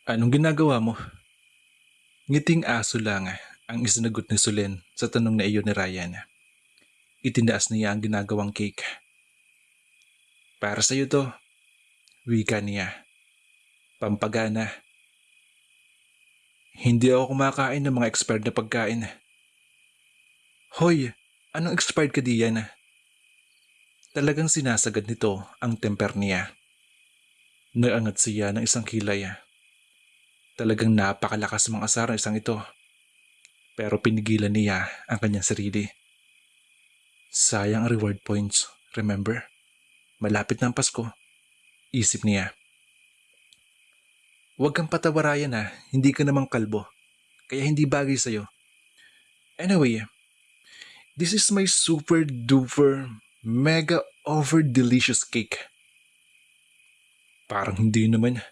Anong ginagawa mo? Ngiting aso lang ang isinagot ni Sulen sa tanong na iyon ni Ryan. Itindaas niya ang ginagawang cake. Para sa'yo to, wika niya. Pampagana. Hindi ako kumakain ng mga expired na pagkain. Hoy, anong expired ka diyan? Talagang sinasagad nito ang temper niya. Naangat siya ng isang kilay. Talagang napakalakas mga asar ng isang ito. Pero pinigilan niya ang kanyang sarili. Sayang ang reward points, remember? Malapit na ang Pasko. Isip niya. Huwag kang patawarayan hindi ka namang kalbo. Kaya hindi bagay sa'yo. Anyway, this is my super duper mega over delicious cake. Parang hindi naman.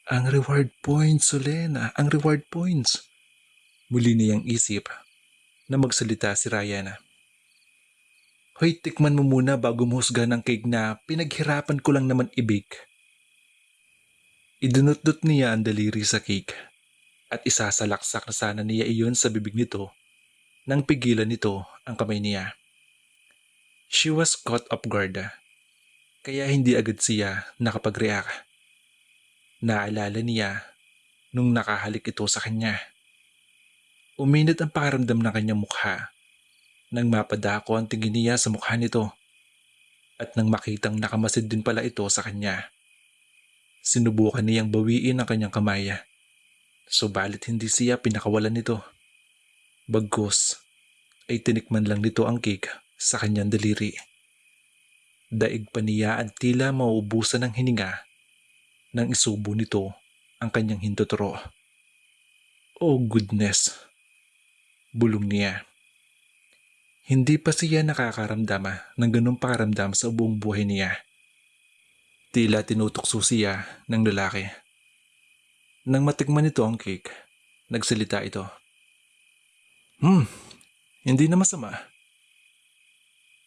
Ang reward points, Solena. Ang reward points. Muli niyang isip na magsalita si Ryan. Hoy, tikman mo muna bago mo husgahan ng cake na pinaghirapan ko lang naman i-bake. Idunot-dot niya ang daliri sa cake at isasalaksak na sana niya iyon sa bibig nito nang pigilan nito ang kamay niya. She was caught off guard kaya hindi agad siya nakapag-react. Naalala niya nung nakahalik ito sa kanya. Uminit ang pakiramdam ng kanyang mukha nang mapadako ang tingin niya sa mukha nito at nang makitang nakamasid din pala ito sa kanya. Sinubukan niyang bawiin ang kanyang kamay, subalit hindi siya pinakawalan nito. Bagkus ay tinikman lang nito ang cake sa kanyang daliri. Daig pa niya at tila mauubusan ng hininga nang isubo nito ang kanyang hintuturo. Oh goodness! Bulong niya. Hindi pa siya nakakaramdam ng ganung pakiramdam sa buong buhay niya. Tila tinutukso siya ng lalaki. Nang matikman nito ang cake, nagsalita ito. Hindi na masama.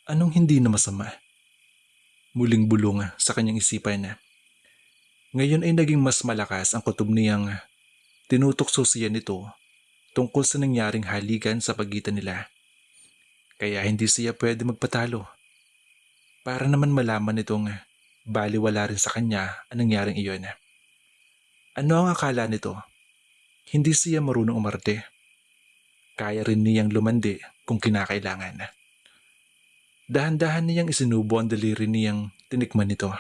Anong hindi na masama? Muling bulong sa kanyang isipan. Ngayon ay naging mas malakas ang kutob niyang tinutokso siya nito tungkol sa nangyaring halikan sa pagitan nila. Kaya hindi siya pwede magpatalo. Para naman malaman nitong baliwala rin sa kanya ang nangyaring iyon. Ano ang akala nito? Hindi siya marunong umarte. Kaya rin niyang lumandi kung kinakailangan. Dahan-dahan niyang isinubo ang daliri niyang tinikman nito.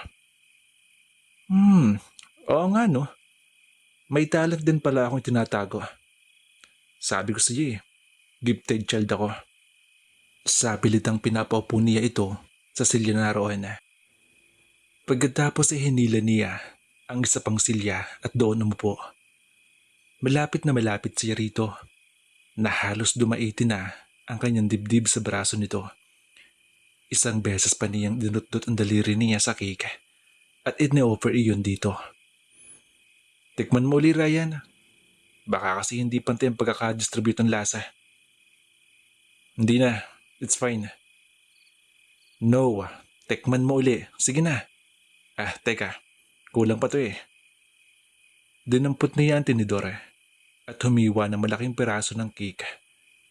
Oo nga no. May talent din pala akong tinatago. Sabi ko siya gifted child ako. Sa pilitang pinapaupo niya ito sa silya na naroon. Pagkatapos ay hinila niya ang isa pang silya at doon umupo. Malapit na malapit siya rito na halos dumaiti na ang kanyang dibdib sa braso nito. Isang beses pa niyang dinutdot ang daliri niya sa cake at ine-offer iyon dito. Tikman mo uli, Ryan. Baka kasi hindi pantay ang pagkakadistribute ng lasa. Hindi na, it's fine. No, tikman mo uli. Sige na. Teka, kulang pa to Dinampot niya ang tinidor at humiwa ng malaking piraso ng cake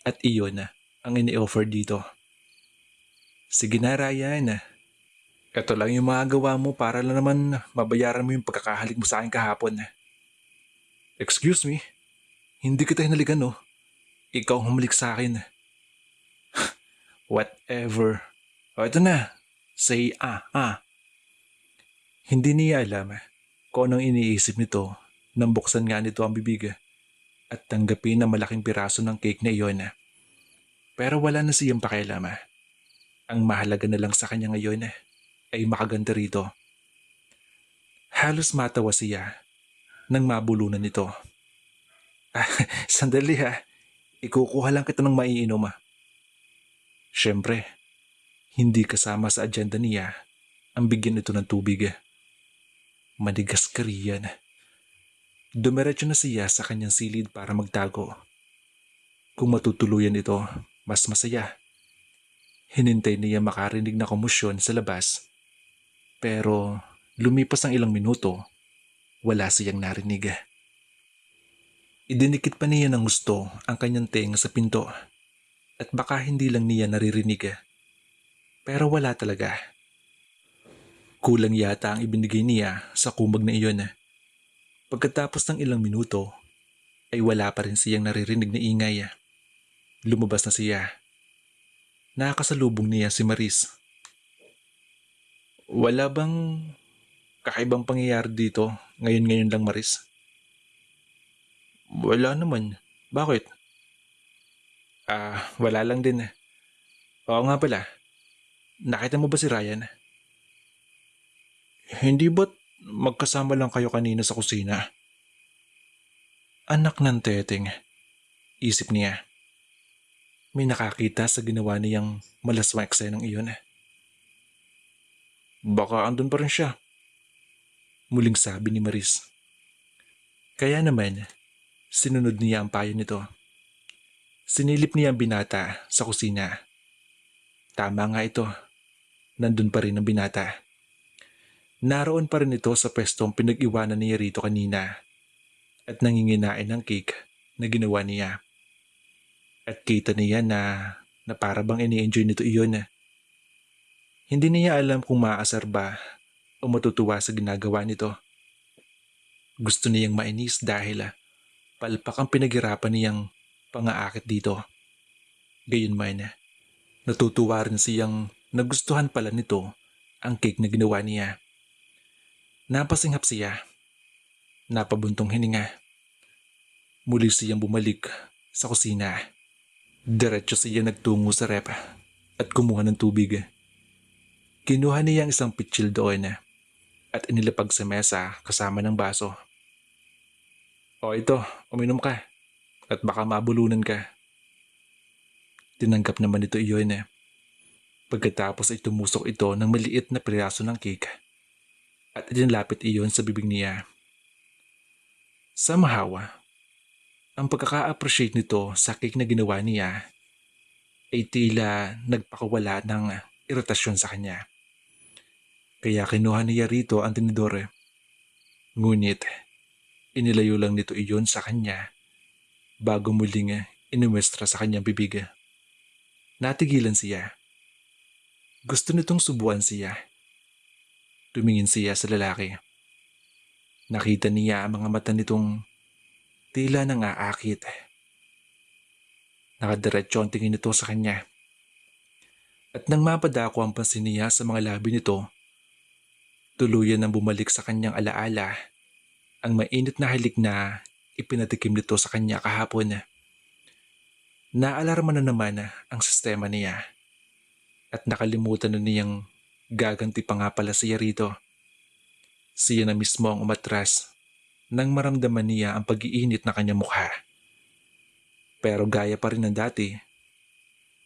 at iyon ang ini-offer dito. Sige na, Ryan. Ito lang yung mga gawa mo para lang naman mabayaran mo yung pagkakahalik mo sa akin kahapon. Excuse me? Hindi kita hinalikan no? Ikaw ang humalik sa akin. Whatever. Ito na. Say Hindi niya alam kung anong iniisip nito nang buksan nga nito ang bibig at tanggapin ang malaking piraso ng cake na iyon. Pero wala na siyang pakialam. Ang mahalaga na lang sa kanya ngayon ay makaganda rito. Halos matawa siya nang mabulunan nito. Sandali ikukuha lang kita ng maiinom. Siyempre, hindi kasama sa agenda niya ang bigyan ito ng tubig. Manigas ka riyan. Dumiretso na siya sa kanyang silid para magtago. Kung matutuluyan ito, mas masaya. Hinintay niya makarinig na komosyon sa labas. Pero lumipas ang ilang minuto Wala siyang narinig. Idinikit pa niya ng gusto ang kanyang tenga sa pinto at baka hindi lang niya naririnig. Pero wala talaga. Kulang yata ang ibinigay niya sa kumag na iyon. Pagkatapos ng ilang minuto ay wala pa rin siyang naririnig na ingay. Lumabas na siya. Nakakasalubong niya si Maris. Wala bang kakaibang pangyayari dito ngayon lang, Maris? Wala naman. Bakit? Wala lang din. Oo nga pala, nakita mo ba si Ryan? Hindi ba't magkasama lang kayo kanina sa kusina? Anak ng teteng, isip niya. May nakakita sa ginawa niyang malaswang eksenong iyon. Baka andun pa rin siya, muling sabi ni Maris. Kaya naman, sinunod niya ang payo nito. Sinilip niya ang binata sa kusina. Tama nga ito, nandun pa rin ang binata. Naroon pa rin ito sa pwestong pinag-iwanan niya rito kanina at nanginginain ng cake na ginawa niya. At kita niya na para bang ini-enjoy nito iyon. Hindi niya alam kung maaasar ba o matutuwa sa ginagawa nito. Gusto niyang mainis dahil palpak ang pinaghirapan niyang pangaakit dito. Gayunman, natutuwa rin siyang nagustuhan pala nito ang cake na ginawa niya. Napasinghap siya. Napabuntong hininga. Muli siyang bumalik sa kusina. Diretso siya nagtungo sa rep at kumuha ng tubig. Kinuha niya ang isang pitsil doon at inilapag sa mesa kasama ng baso. O ito, uminom ka at baka mabulunan ka. Tinanggap naman ito iyon. Pagkatapos ay tumusok ito ng maliit na piraso ng cake at inilapit iyon sa bibig niya. Somehow, ang pagkaka-appreciate nito sa cake na ginawa niya ay tila nagpakawala ng iritasyon sa kanya. Kaya kinuha niya rito ang tinidor. Ngunit inilayo lang nito iyon sa kanya bago muling inuwestra sa kanyang bibig. Natigilan siya. Gusto nitong subuan siya. Tumingin siya sa lalaki. Nakita niya ang mga mata nitong tila nangaakit. Nakadiretso ang tingin nito sa kanya. At nang mapadako ang pansin niya sa mga labi nito, tuluyan nang bumalik sa kanyang alaala ang mainit na halik na ipinatikim nito sa kanya kahapon. Naalarma na naman ang sistema niya at nakalimutan na niyang gaganti pa nga pala siya rito. Siya na mismo ang umatras nang maramdaman niya ang pag-iinit na kanyang mukha. Pero gaya pa rin ng dati,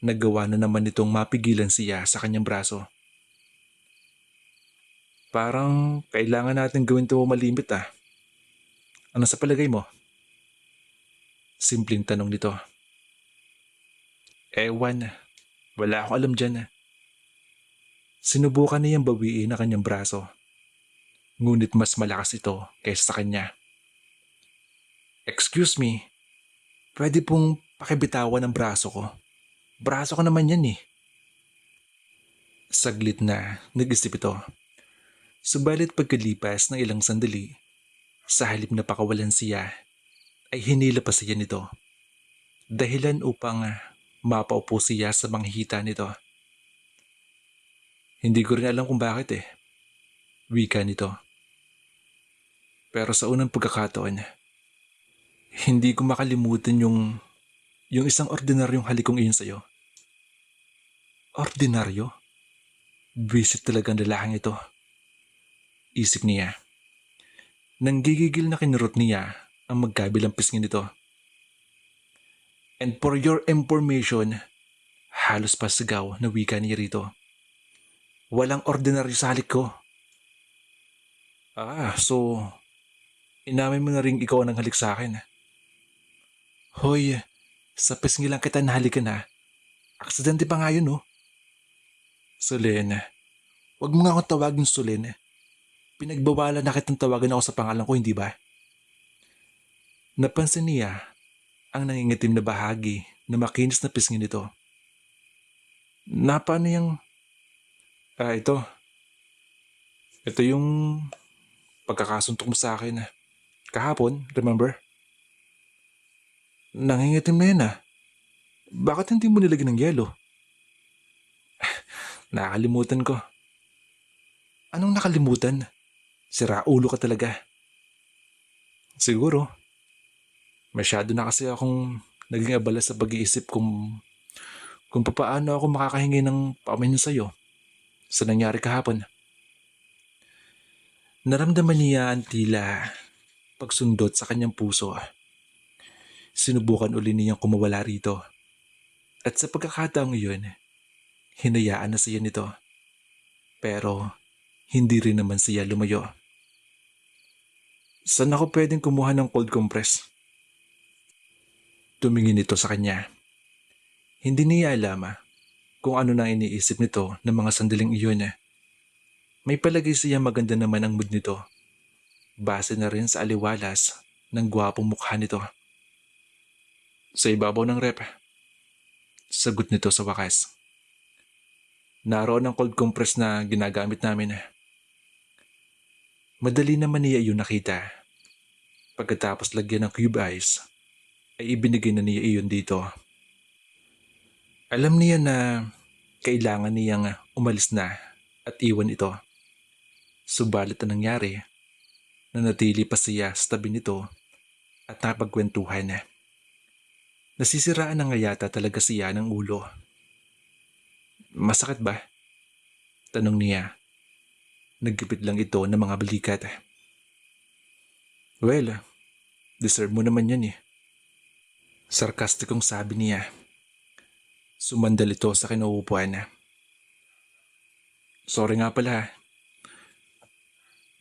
nagawa na naman nitong mapigilan siya sa kanyang braso. Parang kailangan natin gawin ito malimit ah. Ano sa palagay mo? Simpleng tanong nito. Ewan, wala akong alam dyan. Sinubukan niyang bawiin ang kanyang braso. Ngunit mas malakas ito kaysa sa kanya. Excuse me, pwede pong pakibitawan ang braso ko. Braso ko naman yan eh. Saglit na nag-isip ito. Subalit pagkalipas ng ilang sandali, sa halip na pakawalan siya, ay hinila pa siya nito. Dahilan upang mapaupo siya sa manghihita nito. Hindi ko rin alam kung bakit eh. Wika nito. Pero sa unang pagkakataon, hindi ko makalimutan yung isang ordinaryong halikong iyon sa'yo. Ordinaryo? Visit talaga ang lalaking ito. Isip niya. Nanggigigil na kinurot niya ang magkabilang pisngi nito. And for your information, halos pasigaw na wika niya rito. Walang ordinaryo sa halik ko. So, inamin mo na rin ikaw ang halik sa akin. Hoy, sa pisngi lang kita nahalikan ha. Aksidente pa nga yun oh. Solen, wag mo nga akong tawagin Solen. Pinagbawalan na kitang tawagan ako sa pangalan ko, hindi ba? Napansin niya ang nangingitim na bahagi na makinis na pisngi nito. Na paano yung... ito. Ito yung pagkakasuntok mo sa akin. Kahapon, remember? Nangingitim na yan ah. Bakit hindi mo nilagyan ng yelo? Nakakalimutan ko. Anong nakalimutan? Sira ulo ka talaga. Siguro. Masyado na kasi akong naging abala sa pag-iisip kung paano ako makakahingi ng paumanhin sa'yo sa nangyari kahapon. Naramdaman niya ang tila pagsundot sa kanyang puso. Sinubukan uli niyang kumawala rito. At sa pagkakataong iyon, hinayaan na siya nito. Pero hindi rin naman siya lumayo. Saan ako pwedeng kumuha ng cold compress? Tumingin ito sa kanya. Hindi niya alam kung ano nang iniisip nito ng mga sandaling iyon. May palagay siya maganda naman ang mood nito. Base na rin sa aliwalas ng gwapong mukha nito. Sa ibabaw ng rep, sagot nito sa wakas. Naroon ang cold compress na ginagamit namin. Madali naman niya iyon nakita. Pagkatapos lagyan ng cube ice, ay ibinigay na niya iyon dito. Alam niya na kailangan niyang umalis na at iwan ito. Subalit ang nangyari, nanatili pa siya sa tabi nito at nakapagkwentuhan. Nasisiraan na nga yata talaga siya ng ulo. Masakit ba? Tanong niya. Naggipit lang ito ng mga balikat. Well, deserve mo naman yan eh. Sarkastikong sabi niya. Sumandal ito sa kinauupuan. Sorry nga pala.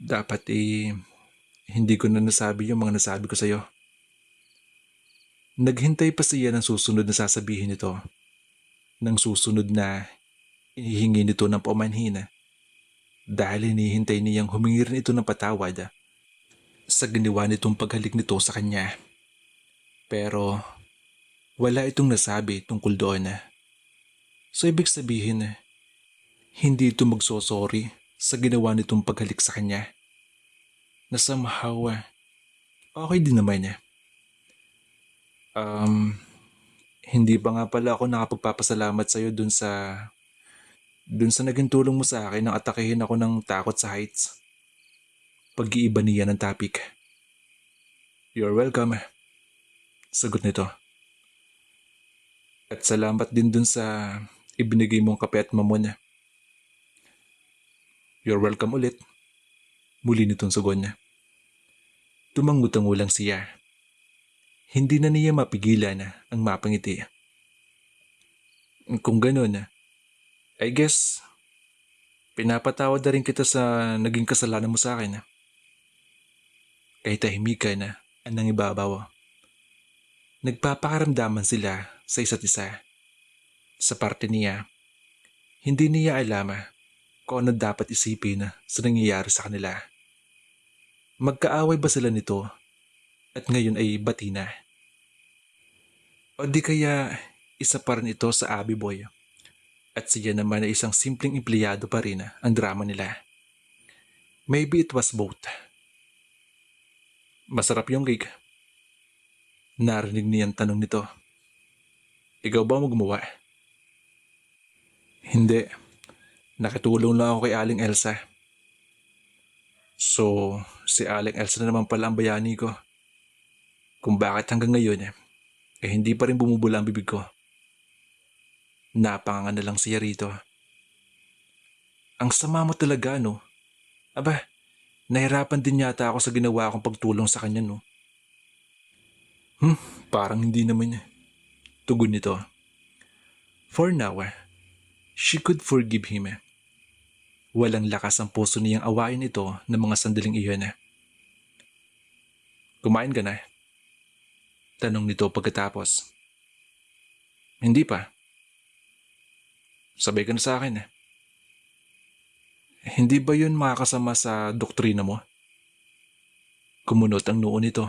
Dapat hindi ko na nasabi yung mga nasabi ko sa'yo. Naghintay pa siya ng susunod na sasabihin nito. Nang susunod na inihingi nito ng paumanhin. Dahil hinihintay niyang humingi rin ito ng patawad sa ginawa nitong paghalik nito sa kanya. Pero wala itong nasabi tungkol doon. So ibig sabihin, hindi ito magsosorry sa ginawa nitong paghalik sa kanya. Na somehow, okay din naman niya. Hindi pa nga pala ako nakapagpapasalamat sa'yo dun sa naging tulong mo sa akin nang atakehin ako ng takot sa heights. Pag-iiba niya ng topic. You're welcome. Sagot nito. At salamat din dun sa ibinigay mong kape at mamon. You're welcome ulit. Muli nitong sugon. Tumangutango lang siya. Hindi na niya mapigilan ang mapangiti. Kung ganun, I guess, pinapatawad na rin kita sa naging kasalanan mo sa akin. Kahit tahimikan ang nangibabaw. Nagpapakaramdaman sila sa isa't isa. Sa parte niya, hindi niya alam kung ano dapat isipin sa nangyayari sa kanila. Magkaaway ba sila nito at ngayon ay bati na? O di kaya isa pa rin ito sa Abby Boy at siya naman ay isang simpleng empleyado pa rin ang drama nila. Maybe it was both. Masarap yung cake. Narinig niyang tanong nito. Ikaw ba mo gumawa? Hindi. Nakitulong lang ako kay Aling Elsa. So, si Aling Elsa na naman pala ang bayani ko. Kung bakit hanggang ngayon hindi pa rin bumubula ang bibig ko. Napanganga na lang siya rito. Ang sama mo talaga, no? Aba, nahirapan din yata ako sa ginawa kong pagtulong sa kanya, no? Parang hindi naman. Tugon nito. For now, she could forgive him. Walang lakas ang puso niyang awayin ito ng mga sandaling iyon. Kumain ka na? Tanong nito pagkatapos. Hindi pa. Sabay ka na sa akin. Hindi ba yun makakasama sa doktrina mo? Kumunot ang noo nito.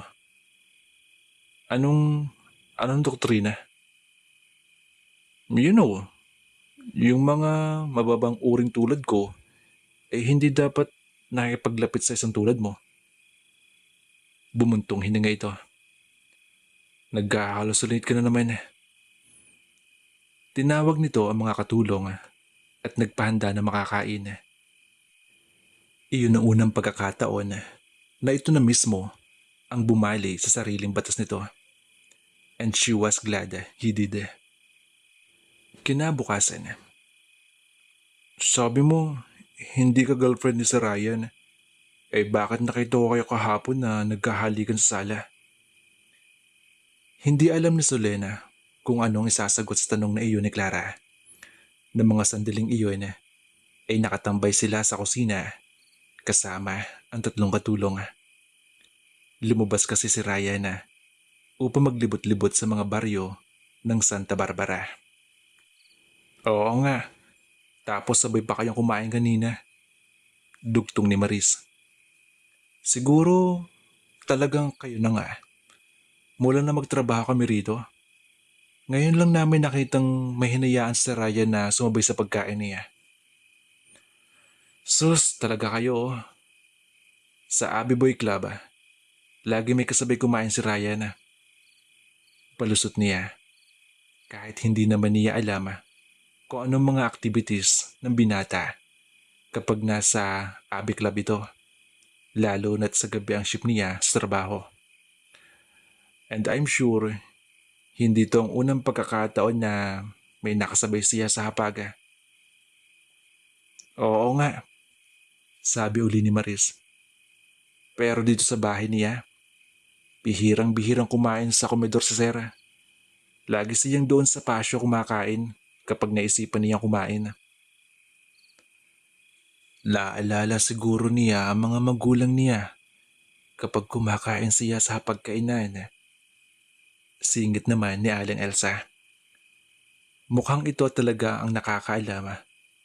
Anong, anong doktrina? You know, yung mga mababang uring tulad ko, hindi dapat nakipaglapit sa isang tulad mo. Bumuntong hininga ito. Nagkakalusulit ka na naman. Tinawag nito ang mga katulong at nagpahanda na makakain. Iyon ang unang pagkakataon na ito na mismo ang bumali sa sariling batas nito. And she was glad he did. Kinabukasan. Sabi mo, hindi ka girlfriend ni Sir Ryan. Bakit nakita ko kayo kahapon na nagkahalikan sa sala? Hindi alam ni Solena kung anong isasagot sa tanong na iyon ni Clara. Na mga sandaling iyon ay nakatambay sila sa kusina kasama ang tatlong katulong. Lumabas kasi si Ryan upang maglibot-libot sa mga baryo ng Santa Barbara. Oo nga, tapos sabay pa kayong kumain kanina. Dugtong ni Maris. Siguro talagang kayo na nga. Mula na magtrabaho kami rito. Ngayon lang namin nakitang may hinayaan sa Ryan na sumabay sa pagkain niya. Sus, talaga kayo. Sa Abby Boy Club, lagi may kasabay kumain si Ryan. Palusot niya. Kahit hindi naman niya alam kung anong mga activities ng binata kapag nasa Abby Club ito. Lalo na't sa gabi ang shift niya sa trabaho. And I'm sure, hindi to ang unang pagkakataon na may nakasabay siya sa hapag. Oo nga, sabi uli ni Maris. Pero dito sa bahay niya, bihirang-bihirang kumain sa komedor sa Sera. Lagi siyang doon sa pasyo kumakain kapag naisipan niyang kumain. Naalala siguro niya ang mga magulang niya kapag kumakain siya sa hapagkainan. Singit naman ni Aling Elsa. Mukhang ito talaga ang nakakaalam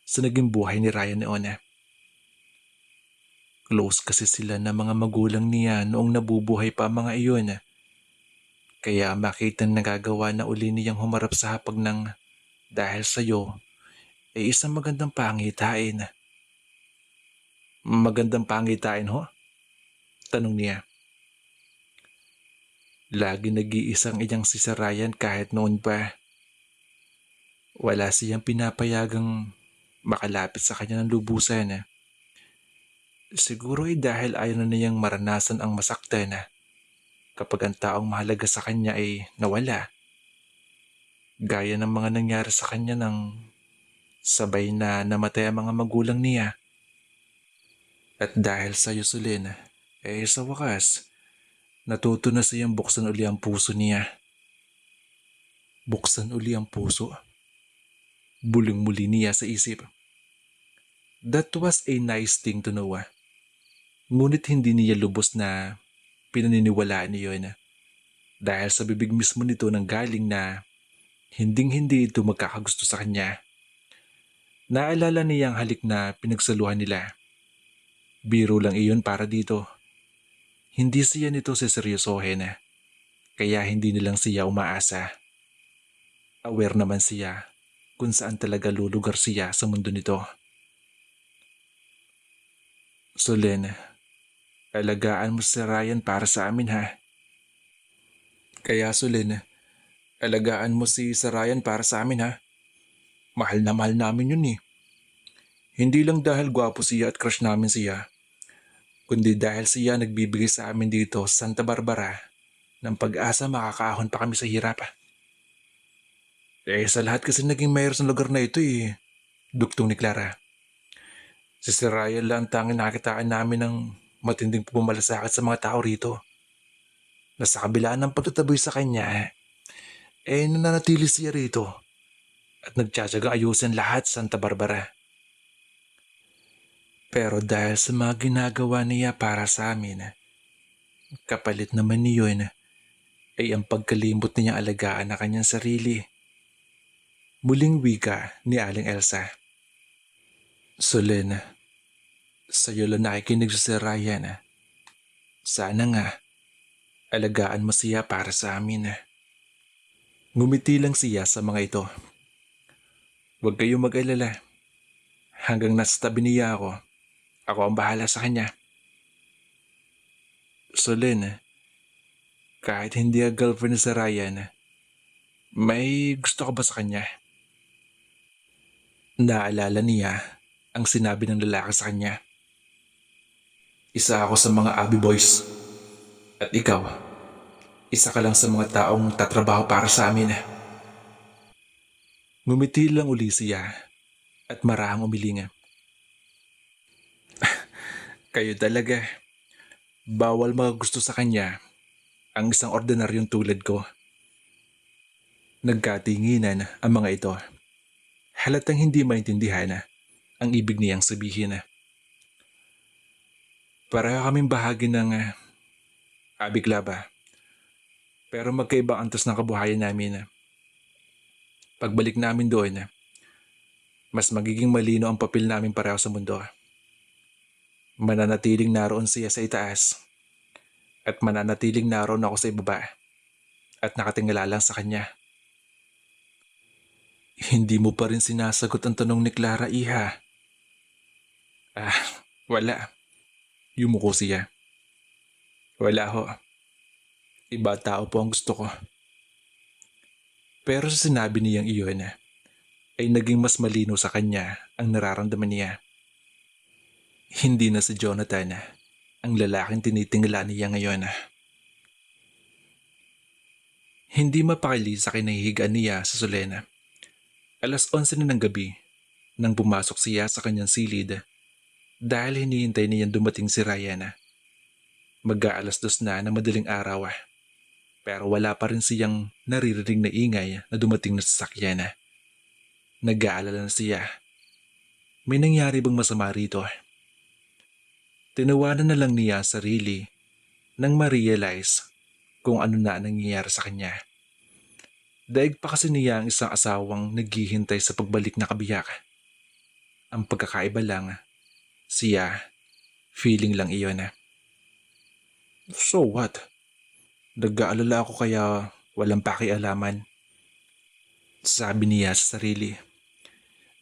sa naging buhay ni Ryan noon. Close kasi sila ng mga magulang niya noong nabubuhay pa ang mga iyon. Kaya makita nagagawa na uli niyang humarap sa hapag ng dahil sa'yo ay isang magandang pangitain. Magandang pangitain ho? Tanong niya. Lagi nag-iisang iyang si Sir Ryan kahit noon pa. Wala siyang pinapayagang makalapit sa kanya ng lubusan. Siguro ay dahil ayaw na niyang maranasan ang masaktan kapag ang taong mahalaga sa kanya ay nawala. Gaya ng mga nangyari sa kanya nang sabay na namatay ang mga magulang niya. At dahil sa Yusulin, sa wakas, natuto na siyang buksan uli ang puso niya. Buksan uli ang puso? Buling muli niya sa isip. That was a nice thing to know. Ngunit hindi niya lubos na pinaniniwalaan niyon dahil sa bibig mismo nito nang galing na hinding-hindi ito magkakagusto sa kanya. Naalala niya ang halik na pinagsaluhan nila. Biro lang iyon para dito. Hindi siya nito seseryosohin kaya hindi nilang siya umaasa. Aware naman siya kung saan talaga lulugar siya sa mundo nito. Solen, alagaan mo si Ryan para sa amin ha. Kaya Solen, alagaan mo si Sir Ryan para sa amin ha. Mahal na mahal namin yun eh. Hindi lang dahil gwapo siya at crush namin siya, kundi dahil siya nagbibigay sa amin dito sa Santa Barbara ng pag-asa makakaahon pa kami sa hirap. Sa lahat kasi naging mayor sa lugar na ito eh, duktong ni Clara. Si Sir Ryan lang ang tanging nakitaan namin ng matinding pumalasakit sa mga tao rito. Na sa kabila ng pagtataboy sa kanya, nananatili siya rito at nagtsatsagang ayusin lahat sa Santa Barbara. Pero dahil sa mga ginagawa niya para sa amin, kapalit naman niyon ay ang pagkalimot niyang alagaan na kanyang sarili. Muling wika ni Aling Elsa. Solen, Sa'yo lang nakikinig si Ryan. Sana nga, alagaan mo siya para sa amin. Ngumiti lang siya sa mga ito. Huwag kayong mag-alala. Hanggang nasa tabi niya ako ang bahala sa kanya. Solen, kahit hindi ang girlfriend ni Ryan, may gusto ka ba sa kanya? Naalala niya ang sinabi ng lalaki sa kanya. Isa ako sa mga Abby Boys. At ikaw, isa ka lang sa mga taong tatrabaho para sa amin. Ngumiti lang uli siya at marahang umilinga. Kayo talaga. Bawal gusto sa kanya ang isang ordinaryong tulad ko. Nagkatinginan ang mga ito. Halatang hindi maintindihan ang ibig niyang sabihin. Pareho kaming bahagi ng Abi Club, pero magkaibang antas ng kabuhayan namin. Pagbalik namin doon, mas magiging malino ang papel namin pareho sa mundo. Mananatiling naroon siya sa itaas at mananatiling naroon ako sa ibaba at nakatingala lang sa kanya. Hindi mo pa rin sinasagot ang tanong ni Clara, iha. Wala. Yumuko siya. Wala ho. Iba tao po ang gusto ko. Pero sa sinabi niyang iyon, ay naging mas malino sa kanya ang nararamdaman niya. Hindi na si Jonathan ang lalaking tinitingala niya ngayon. Hindi mapakali sa kinahihigaan niya sa Solena. 11:00 na ng gabi nang pumasok siya sa kanyang silid dahil hinihintay niyang dumating si Ryan. Mag-2 na ng madaling araw pero wala pa rin siyang naririnig na ingay na dumating na sasakyan. Nag-aalala na siya. May nangyari bang masama rito? Tinawanan na lang niya ang sarili nang ma-realize kung ano na nangyayari sa kanya. Daig pa kasi niya ang isang asawang naghihintay sa pagbalik na kabiyak. Ang pagkakaiba lang, siya, feeling lang iyon. So what? Nag-aalala ako kaya walang pakialaman. Sabi niya sa sarili.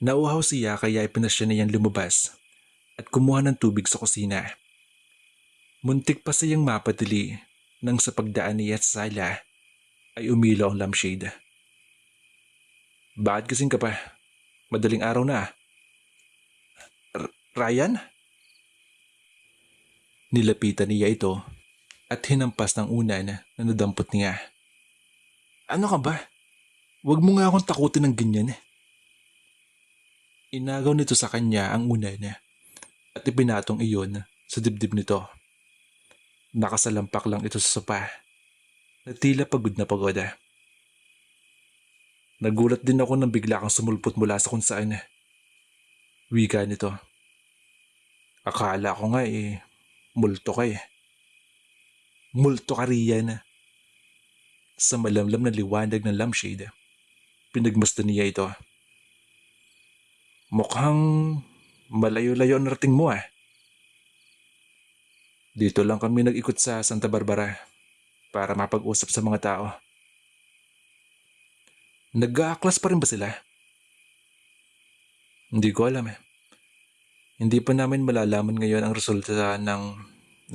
Nauhaw siya kaya ipinasya niyang lumabas at kumuha ng tubig sa kusina. Muntik pa siyang mapadali nang sa pagdaan niya sa sala ay umilaw ang lampshade. Bakit gising ka pa? Madaling araw na. Ryan? Nilapitan niya ito at hinampas ng unan na nadampot niya. Ano ka ba? Huwag mo nga akong takutin ng ganyan. Inagaw nito sa kanya ang unan at ipinatong iyon sa dibdib nito. Nakasalampak lang ito sa sopa na tila pagod na pagod. Nagulat din ako nang bigla kang sumulpot mula sa kung saan. Wika nito. Akala ko nga multo ka eh. Multo ka riyan. Sa malamlam na liwanag ng lampshade, pinagmasdan niya ito. Mukhang malayo-layo ang narating mo. Dito lang kami nag-ikot sa Santa Barbara para mapag-usap sa mga tao. Nag-aaklas pa rin ba sila? Hindi ko alam. Hindi pa namin malalaman ngayon ang resulta ng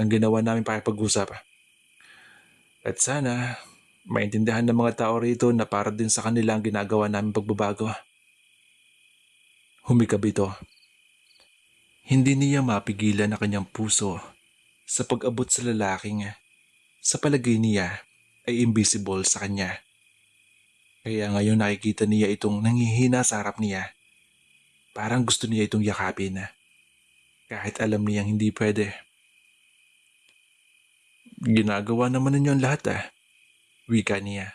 ginawa namin pakipag-usap. At sana maintindihan ng mga tao rito na para din sa kanila ang ginagawa namin pagbabago. Humikab ito. Hindi niya mapigilan ang kanyang puso sa pag-abot sa lalaking sa palagay niya ay invisible sa kanya. Kaya ngayon nakikita niya itong nanghihina sa harap niya. Parang gusto niya itong yakapin kahit alam niyang hindi pwede. Ginagawa naman ninyo ang lahat wika niya.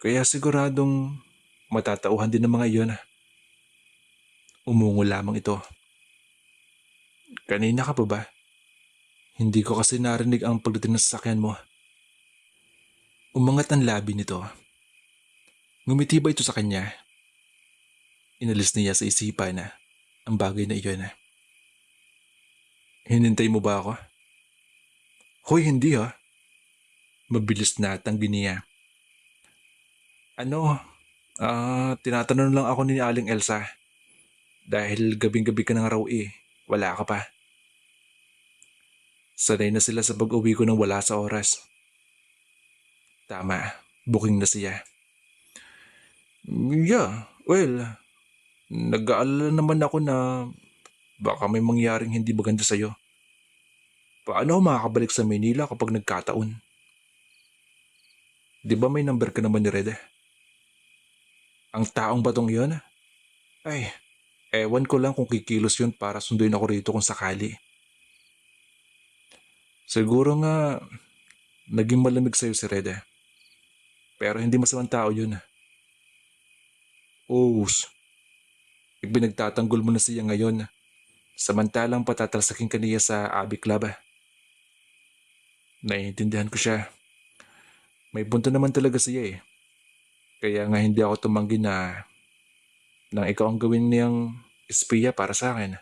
Kaya siguradong matatauhan din ng mga iyon. Umungo lamang ito. Kanina ka pa ba? Hindi ko kasi narinig ang pagdating ng sasakyan mo. Umangat ang labi nito. Ngumiti ba ito sa kanya? Inalis niya sa isipan ang bagay na iyon. Hinintay mo ba ako? Hoy, hindi ha. Mabilis na tanggi niya. Ano, tinatanong lang ako ni Aling Elsa. Dahil gabing-gabi ka na nga raw eh. Wala ka pa. Sanay na sila sa pag-uwi ko nang wala sa oras. Tama, booking na siya. Yeah, well, nag-aalala naman ako na baka may mangyaring hindi maganda sa'yo. Paano ako makakabalik sa Maynila kapag nagkataon? Di ba may number ka naman ni Red? Ang taong batong yun? Ay, ewan ko lang kung kikilos yun para sunduin ako rito kung sakali. Siguro nga, naging malamig sa'yo si Red. Pero hindi masamang tao yun. Oos, ipinagtatanggol mo na siya ngayon. Samantalang patatalsakin ka niya sa Abbey Club. Naiintindihan ko siya. May punto naman talaga siya eh. Kaya nga hindi ako tumanggi na nang ikaw ang gawin niyang espiya para sa akin.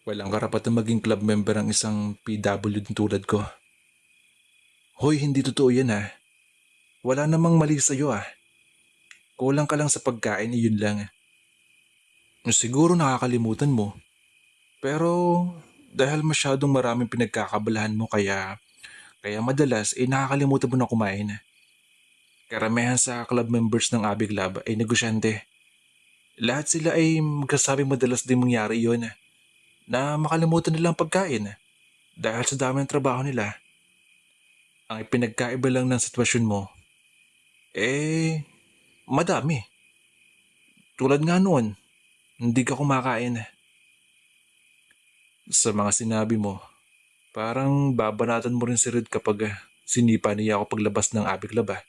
Walang karapatan maging club member ang isang PW din tulad ko. Hoy, hindi totoo yan ha. Wala namang mali sa'yo ah. Kulang ka lang sa pagkain, yun lang. Siguro nakakalimutan mo. Pero dahil masyadong maraming pinagkakabalahan mo kaya madalas nakakalimutan mo na kumain. Karamihan sa club members ng Abbey Club ay negosyante. Lahat sila ay magsasabi madalas din mangyari yon na makalimutan nila ang pagkain dahil sa dami ng trabaho nila. Ang ipinagkaiba lang ng sitwasyon mo, madami. Tulad nga noon, hindi ka kumakain. Sa mga sinabi mo, parang babanatan mo rin si Red kapag sinipa niya ako paglabas ng Abbey Club ah.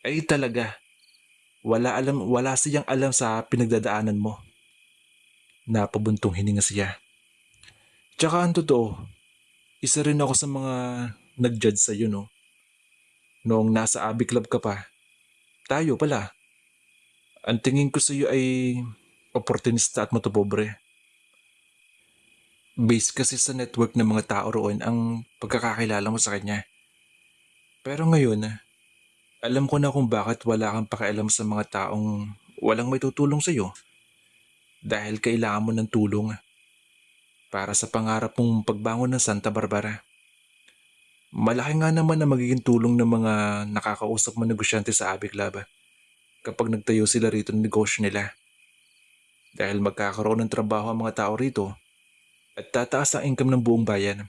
Ay talaga, wala siyang alam sa pinagdadaanan mo. Napabuntong hininga siya. Tsaka ang totoo, isa rin ako sa mga nag-judge sa'yo no. Noong nasa Abbey Club ka pa, tayo pala. Ang tingin ko sa'yo ay oportunista at matupobre. Based kasi sa network ng mga tao roon ang pagkakakilala mo sa kanya. Pero ngayon, alam ko na kung bakit wala kang pakialam sa mga taong walang may tutulong sa'yo. Dahil kailangan mo ng tulong para sa pangarap mong pagbangon ng Santa Barbara. Malaki nga naman na magiging tulong ng mga nakakausap mo negosyante sa Abbey Club kapag nagtayo sila rito ng negosyo nila. Dahil magkakaroon ng trabaho ang mga tao rito at tataas ang income ng buong bayan.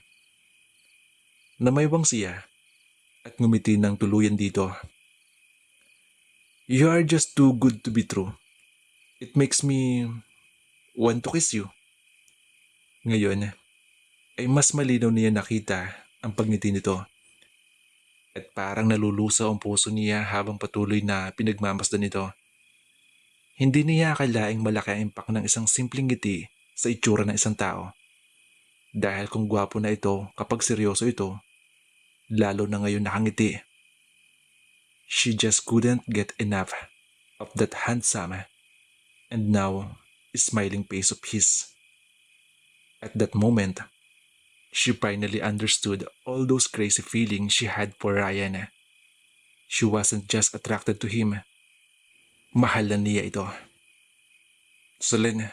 Namaywang siya at ngumiti ng tuluyan dito. You are just too good to be true. It makes me want to kiss you. Ngayon, ay mas malinaw niya nakita ang pagngiti nito. At parang nalulusaw ang puso niya habang patuloy na pinagmamasdan nito. Hindi niya akalaing malaki ang impact ng isang simpleng ngiti sa itsura ng isang tao. Dahil kung gwapo na ito kapag seryoso ito, lalo na ngayon nakangiti. She just couldn't get enough of that handsome and now smiling face of his. At that moment, she finally understood all those crazy feelings she had for Ryan. She wasn't just attracted to him. Mahal na niya ito. Celine.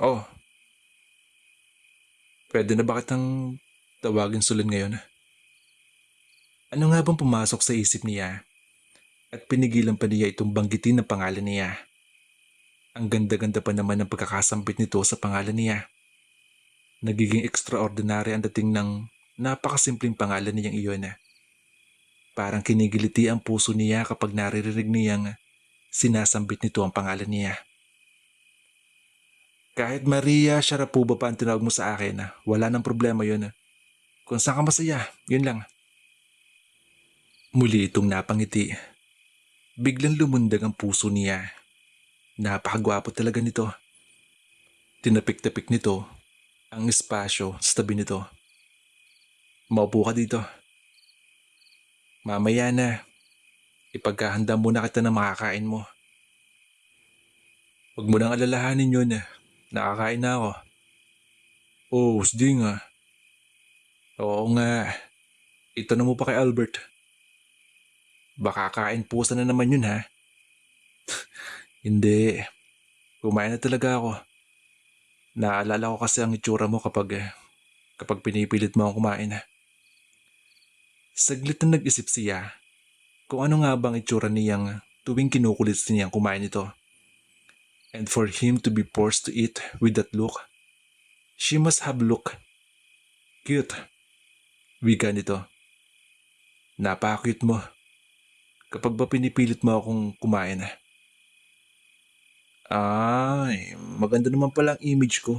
Oh, pwede na ba kitang tawagin Celine ngayon? Ano nga bang pumasok sa isip niya? At pinigilan pa niya itong banggitin ang pangalan niya. Ang ganda-ganda pa naman ng pagkakasambit nito sa pangalan niya. Nagiging extraordinary ang dating ng napakasimpleng pangalan niyang iyon. Parang kinigiliti ang puso niya kapag naririnig niyang sinasambit nito ang pangalan niya. Kahit Maria Sharapova pa ang tinawag mo sa akin, wala nang problema yun. Kung saan ka masaya, yun lang. Muli itong napangiti. Biglang lumundag ang puso niya. Napakagwapo talaga nito. Tinapik-tapik nito ang espasyo sa tabi nito. Maupo ka dito. Mamaya na, ipagkahanda muna kita ng makakain mo. Huwag mo nang alalahanin yun. Nakakain na ako. Oh, hindi nga. Oo nga. Itanong mo pa kay Albert. Baka kain pusa na naman yun ha. Hindi. Kumain na talaga ako. Naalala ko kasi ang itsura mo kapag pinipilit mo akong kumain. Saglit na nag-isip siya kung ano nga bang itsura niyang tuwing kinukulit niyang kumain ito. And for him to be forced to eat with that look, she must have looked cute. Wika nito. Napaka-cute mo. Kapag ba pinipilit mo akong kumain. Ay, maganda naman pala ang image ko.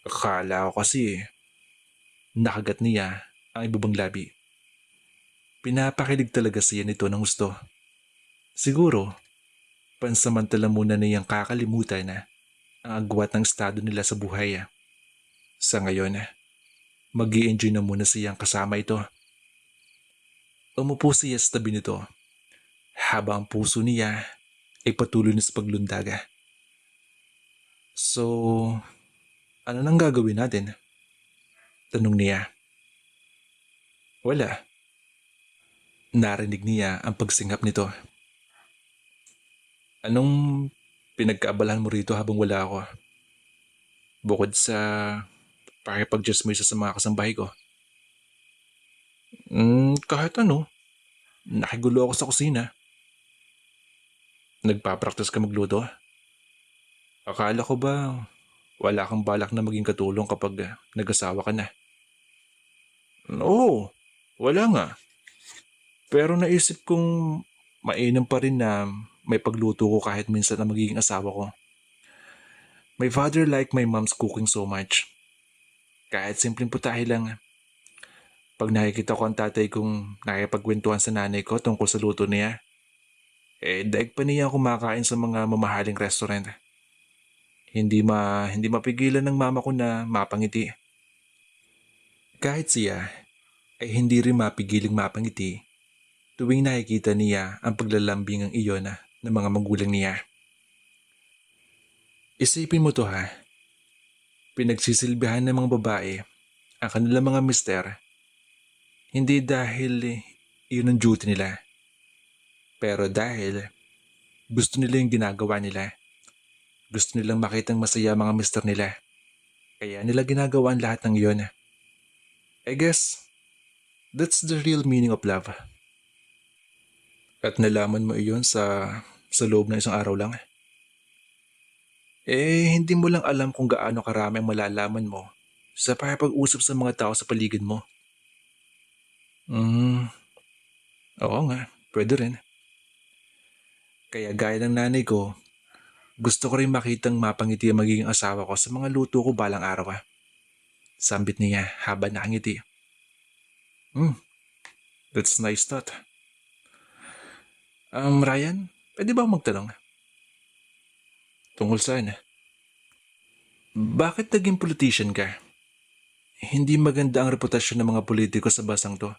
Akala ko kasi nakagat niya ang ibabang labi. Pinapakilig talaga siya nito ng gusto. Siguro, pansamantala muna niyang kakalimutan na ang agwat ng estado nila sa buhay. Sa ngayon, mag-i-enjoy na muna siyang kasama ito. Umupo siya sa tabi nito habang ang puso niya ay patuloy na sa paglundaga. So, ano nang gagawin natin? Tanong niya. Wala. Narinig niya ang pagsingap nito. Anong pinagkaabalahan mo rito habang wala ako? Bukod sa pakipag-chismosa sa mga kasambahay ko. Kahit ano. Nakigulo ako sa kusina. Nagpa-practice ka magluto? Akala ko ba wala kang balak na maging katulong kapag nag-asawa ka na? Oo, wala nga. Pero naisip kong mainam pa rin na may pagluto ko kahit minsan na magiging asawa ko. My father liked my mom's cooking so much. Kahit simpleng putahe lang. Pag nakikita ko ang tatay kong nakipagkwentuhan sa nanay ko tungkol sa luto niya, daig pa niya kumakain sa mga mamahaling restaurant. Hindi mapigilan ng mama ko na mapangiti. Kahit siya ay hindi rin mapigiling mapangiti tuwing nakikita niya ang paglalambing ng iyon ng mga magulang niya. Isipin mo to ha, pinagsisilbihan ng mga babae ang kanilang mga mister hindi dahil iyon ang duty nila, pero dahil gusto nila yung ginagawa nila. Gusto nilang makitang masaya mga mister nila. Kaya nila ginagawa ang lahat ng iyon. I guess, that's the real meaning of love. At nalaman mo iyon sa loob ng isang araw lang. Hindi mo lang alam kung gaano karami ang malalaman mo sa pakipag-usap sa mga tao sa paligid mo. Oo nga, pwede rin. Kaya gaya ng nanay ko, gusto ko rin makitang mapangiti ang magiging asawa ko sa mga luto ko balang araw. Sambit niya habang nakangiti. That's nice thought. Ryan, pwede ba magtanong? Tungkol saan? Bakit naging politician ka? Hindi maganda ang reputasyon ng mga politiko sa basang to.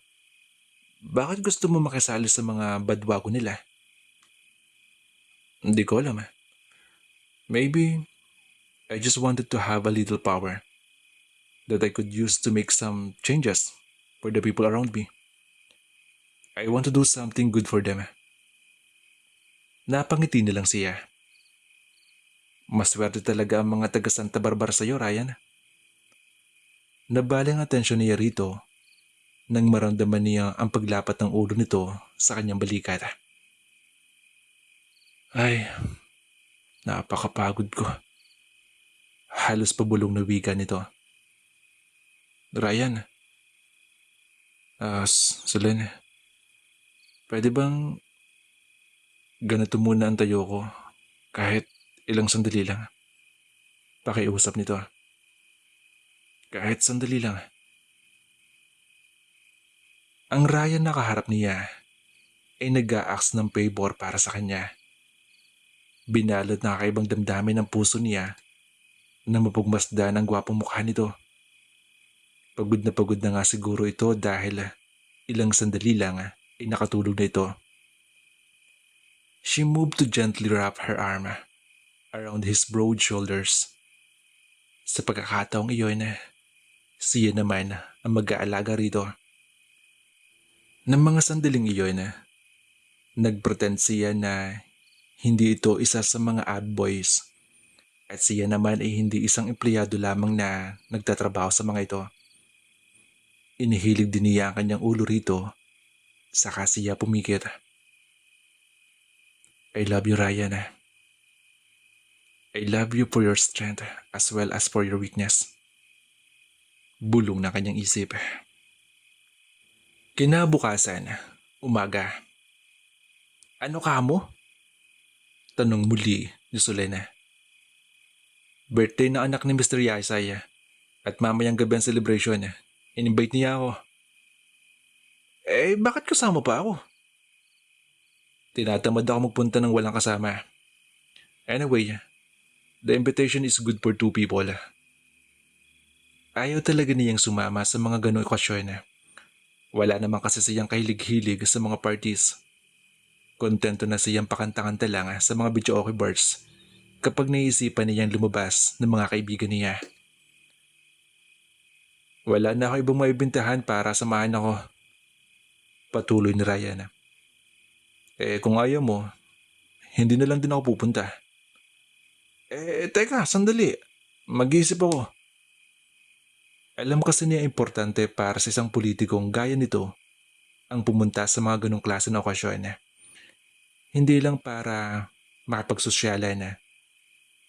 Bakit gusto mo makisali sa mga badwago nila? Hindi ko alam. Maybe I just wanted to have a little power that I could use to make some changes for the people around me. I want to do something good for them. Napangiti na lang siya. Maswerte talaga ang mga taga Santa Barbara sa'yo, Ryan. Nabaling atensyon niya rito nang maramdaman niya ang paglapat ng ulo nito sa kanyang balikat. Ay, napakapagod ko. Halos pabulong na wika nito. Ryan, Solen, pwede bang ganito muna ang tayo ko kahit ilang sandali lang? Pakiusap nito. Kahit sandali lang. Ang Ryan na kaharap niya ay nag-a-ask ng favor para sa kanya. Binalot na kakaibang damdamin ng puso niya na mapagmasdan ang gwapong mukha nito. Pagod na nga siguro ito dahil ilang sandali lang ay nakatulog na ito. She moved to gently wrap her arm around his broad shoulders. Sa pagkakataong iyon, siya naman ang mag-aalaga rito. Ng mga sandaling iyon, nagpretend siya na hindi ito isa sa mga ad boys at siya naman ay hindi isang empleyado lamang na nagtatrabaho sa mga ito. Inihilig din niya ang kanyang ulo rito, saka siya pumikit. I love you, Ryan. I love you for your strength as well as for your weakness. Bulong na kanyang isip. Kinabukasan, umaga. Ano ka mo? Tanong muli ni Solena. Birthday na anak ni Mr. Yasay at mamayang gabi ang celebration. In-invite niya ako. Bakit kasama pa ako? Tinatamad ako magpunta ng walang kasama. Anyway, the invitation is good for 2 people. Ayaw talaga niyang sumama sa mga ganong okasyon. Wala naman kasi siyang kahilig-hilig sa mga parties. Kontento na siyang pakanta-kanta lang sa mga videoke bars kapag naisipan niyang lumabas ng mga kaibigan niya. Wala na ako ibang maibintahan para samahan ako. Patuloy ni Ryan. Kung ayaw mo, hindi na lang din ako pupunta. Teka, sandali. Mag-iisip ako. Alam kasi niya importante para sa isang politikong gaya nito ang pumunta sa mga ganong klase na okasyon. Hindi lang para makapagsosyala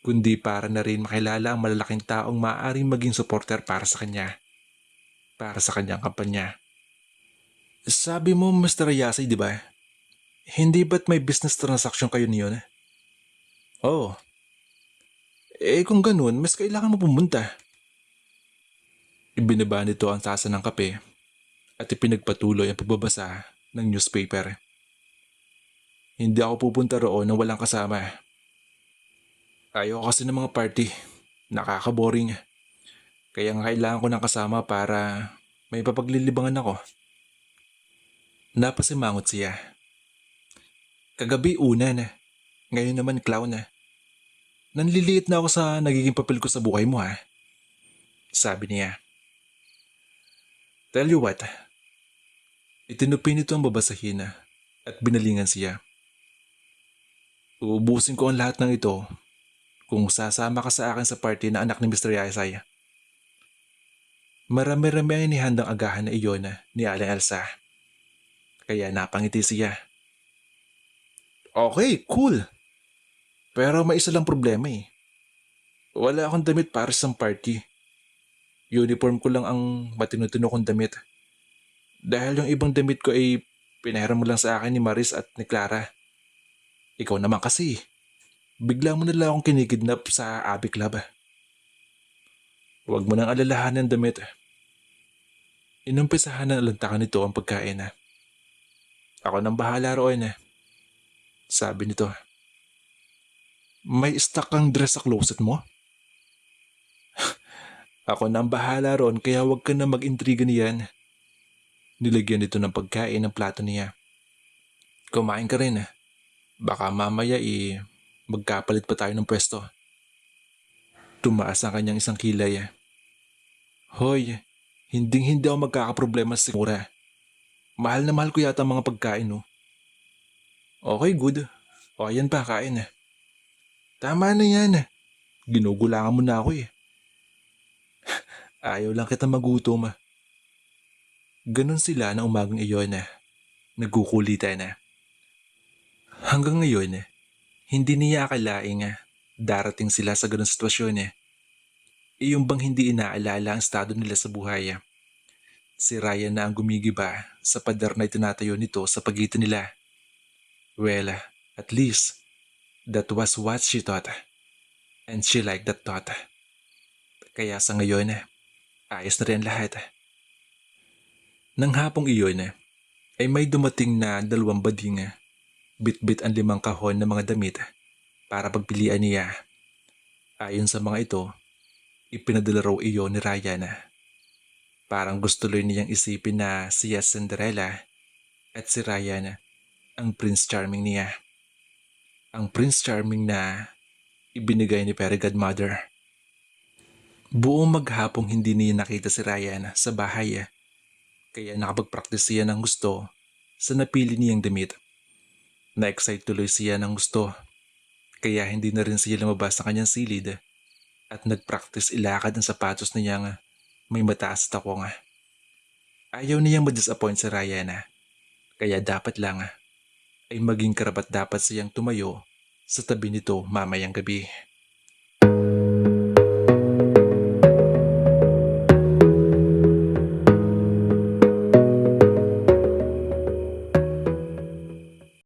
kundi para na rin makilala ang malalaking taong maaaring maging supporter para sa kanya, para sa kanyang kampanya. Sabi mo, Mr. Yasay, di ba? Hindi ba't may business transaction kayo niyon? Oo. Kung ganun, mas kailangan mo pumunta. Ibinaba nito ang tasa ng kape at ipinagpatuloy ang pagbabasa ng newspaper. Hindi ako pupunta roon nang walang kasama. Ayaw kasi ng mga party. Nakaka-boring. Kaya nga kailangan ko ng kasama para may papaglilibangan ako. Napasimangot siya. Kagabi una na. Ngayon naman clown na. Nanliliit na ako sa nagiging papel ko sa buhay mo ha. Sabi niya. Tell you what. Itinupi nito ang babasahin at binalingan siya. Uubusin ko ang lahat ng ito kung sasama ka sa akin sa party na anak ni Mr. Yasay. Marami-rami ang inihandang agahan na iyon ni Aling Elsa. Kaya napangiti siya. Okay, cool. Pero may isa lang problema eh. Wala akong damit para sa party. Uniform ko lang ang matino-tino kong damit. Dahil yung ibang damit ko ay pinahiram mo lang sa akin ni Maris at ni Clara. Ikaw naman kasi. Bigla mo nila akong kinikidnap sa Abbey Club. Huwag mo nang alalahanan ng damit. Inumpisahan na lantakan nito ang pagkain. Ako nang bahala roon. Sabi nito. May stock kang dress sa closet mo? Ako nang bahala roon kaya huwag ka na mag-intriga niyan. Nilagyan nito ng pagkain ng plato niya. Kumain ka rin. Baka mamaya magkapalit pa tayo ng pwesto. Tumaas ang kanyang isang kilay. Hoy, hindi ako magkakaproblema sa mura. Mahal na mahal ko yata ang mga pagkain no. Okay, good. O ayan pa, kain. Tama na yan. Ginugulangan mo na ako eh. Ayaw lang kita magutom. Ganon sila na umagang iyon. Nagkukulitan. Hanggang ngayon, hindi niya akalaing darating sila sa ganong sitwasyon. Iyong bang hindi inaalala ang estado nila sa buhay. Si Ryan na ang gumigiba sa pader na itinatayo nito sa pagitan nila. Well, at least, that was what she thought. And she liked that thought. Kaya sa ngayon, ayos na rin lahat. Nang hapong iyon, ay may dumating na 2 bading. Bit-bit ang 5 kahon ng mga damit para pagpilian niya. Ayon sa mga ito, ipinadala raw iyon ni Ryan. Parang gusto rin niyang isipin na siya Cinderella at si Ryan ang Prince Charming niya. Ang Prince Charming na ibinigay ni Fairy Godmother. Buong maghapong hindi niya nakita si Ryan sa bahay, kaya nakapag-practice siya ng gusto sa napili niyang damit. Na-excite tuloy siya ng gusto kaya hindi na rin siya lumabas sa kanyang silid at nag-practice ilakad ang sapatos niyang may mataas na takong. Ayaw niyang ma-disappoint si Ryan, kaya dapat lang ay maging karapat dapat siyang tumayo sa tabi nito mamayang gabi.